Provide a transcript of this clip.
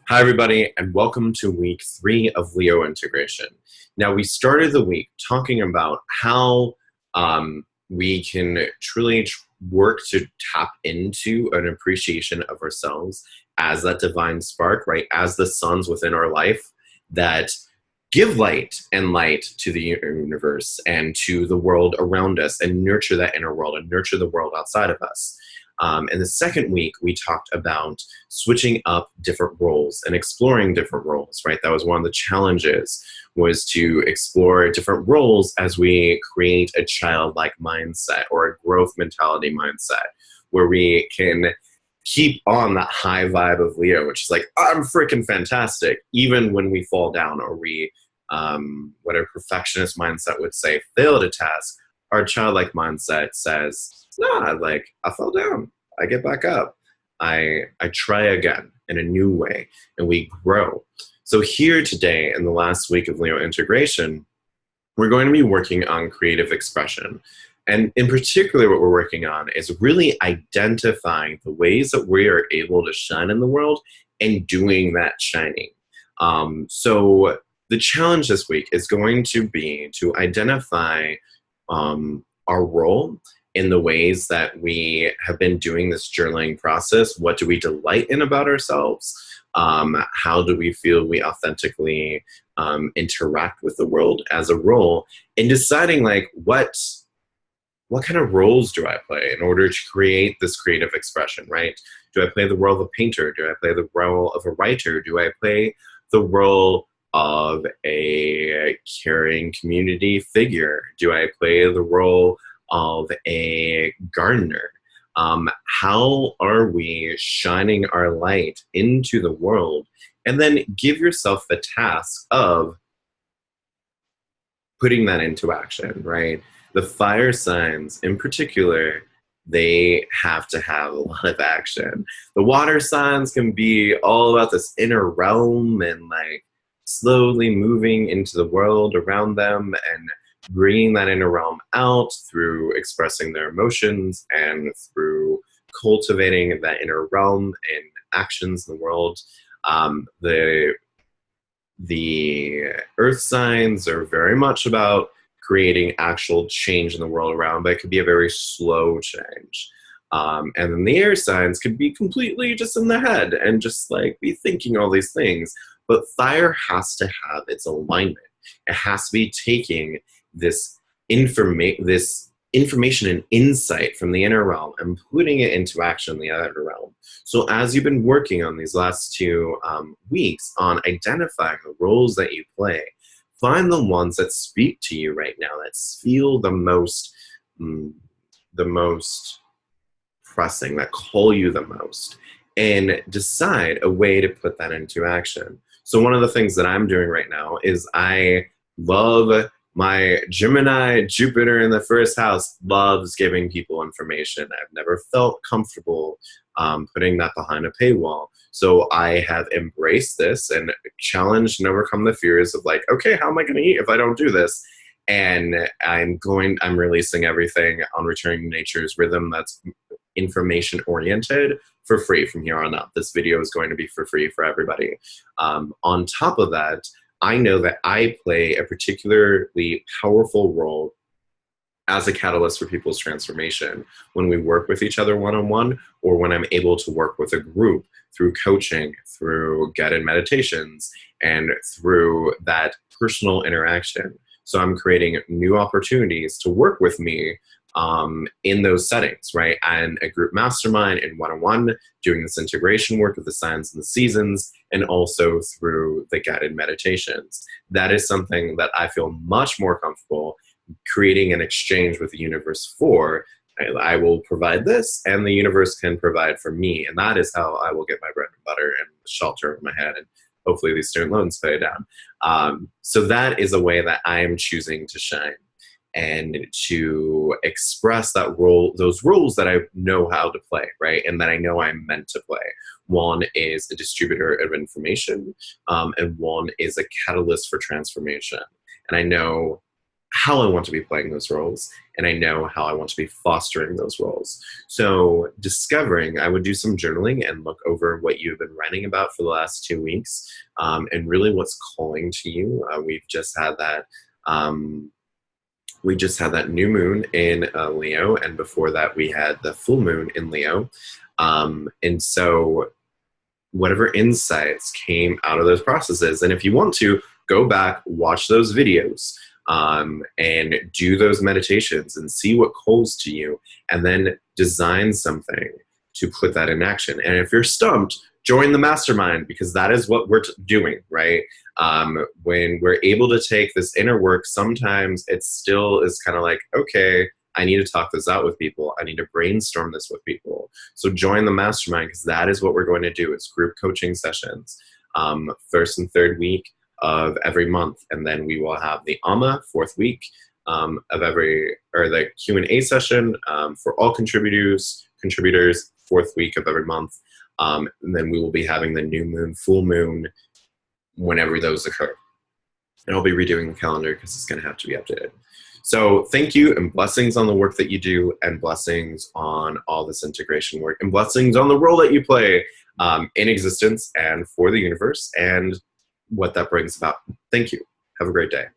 Hi, everybody, and welcome to week 3 of Leo integration. Now, we started the week talking about how we can truly work to tap into an appreciation of ourselves as that divine spark, right? As the suns within our life that give light and light to the universe and to the world around us and nurture that inner world and nurture the world outside of us. In the second week, we talked about switching up different roles and exploring different roles, right? That was one of the challenges, was to explore different roles as we create a childlike mindset or a growth mentality mindset where we can keep on that high vibe of Leo, which is like, I'm freaking fantastic, even when we fall down or we, what a perfectionist mindset would say, failed a task. Our childlike mindset says, nah, like, I fell down. I get back up. I try again in a new way, and we grow. So here today, in the last week of Leo integration, we're going to be working on creative expression. And in particular, what we're working on is really identifying the ways that we are able to shine in the world and doing that shining. So the challenge this week is going to be to identify our role in the ways that we have been doing this journaling process. What do we delight in about ourselves? How do we feel we authentically interact with the world as a role? And deciding like what kind of roles do I play in order to create this creative expression, right? Do I play the role of a painter? Do I play the role of a writer? Do I play the role of a caring community figure? Do I play the role of a gardener? How are we shining our light into the world? And then give yourself the task of putting that into action, right? The fire signs in particular, they have to have a lot of action. The water signs can be all about this inner realm and like slowly moving into the world around them and bringing that inner realm out through expressing their emotions and through cultivating that inner realm in actions in the world. The earth signs are very much about creating actual change in the world around, but it could be a very slow change. And then the air signs could be completely just in the head and just like be thinking all these things. But fire has to have its alignment. It has to be taking this information and insight from the inner realm and putting it into action in the outer realm. So as you've been working on these last 2 weeks on identifying the roles that you play, find the ones that speak to you right now, that feel the most pressing, that call you the most, and decide a way to put that into action. So one of the things that I'm doing right now is I love my Gemini, Jupiter in the first house, loves giving people information. I've never felt comfortable putting that behind a paywall. So I have embraced this and challenged and overcome the fears of like, okay, how am I going to eat if I don't do this? And I'm releasing everything on Returning to Nature's Rhythm that's information oriented for free from here on out. This video is going to be for free for everybody. On top of that, I know that I play a particularly powerful role as a catalyst for people's transformation when we work with each other one-on-one, or when I'm able to work with a group through coaching, through guided meditations, and through that personal interaction. So I'm creating new opportunities to work with me in those settings, right? And a group mastermind and one-on-one, doing this integration work of the signs and the seasons, and also through the guided meditations. That is something that I feel much more comfortable creating an exchange with the universe for. I will provide this, and the universe can provide for me, and that is how I will get my bread and butter and shelter over my head, and hopefully these student loans pay down. So that is a way that I am choosing to shine and to express that role, those roles that I know how to play, right? And that I know I'm meant to play. One is a distributor of information, and one is a catalyst for transformation. And I know how I want to be playing those roles, and I know how I want to be fostering those roles. So discovering, I would do some journaling and look over what you've been writing about for the last 2 weeks, and really what's calling to you. We've just had that. We just had that new moon in Leo, and before that we had the full moon in Leo. And so whatever insights came out of those processes, and if you want to, go back, watch those videos, and do those meditations and see what calls to you, and then design something to put that in action. And if you're stumped, join the mastermind, because that is what we're doing, right? When we're able to take this inner work, sometimes it still is kind of like, okay, I need to talk this out with people. I need to brainstorm this with people. So join the mastermind, because that is what we're going to do. It's group coaching sessions, first and third week of every month. And then we will have the AMA, fourth week of the Q&A session for all contributors, fourth week of every month. And then we will be having the new moon, full moon, whenever those occur. And I'll be redoing the calendar because it's going to have to be updated. So thank you, and blessings on the work that you do, and blessings on all this integration work, and blessings on the role that you play in existence and for the universe and what that brings about. Thank you. Have a great day.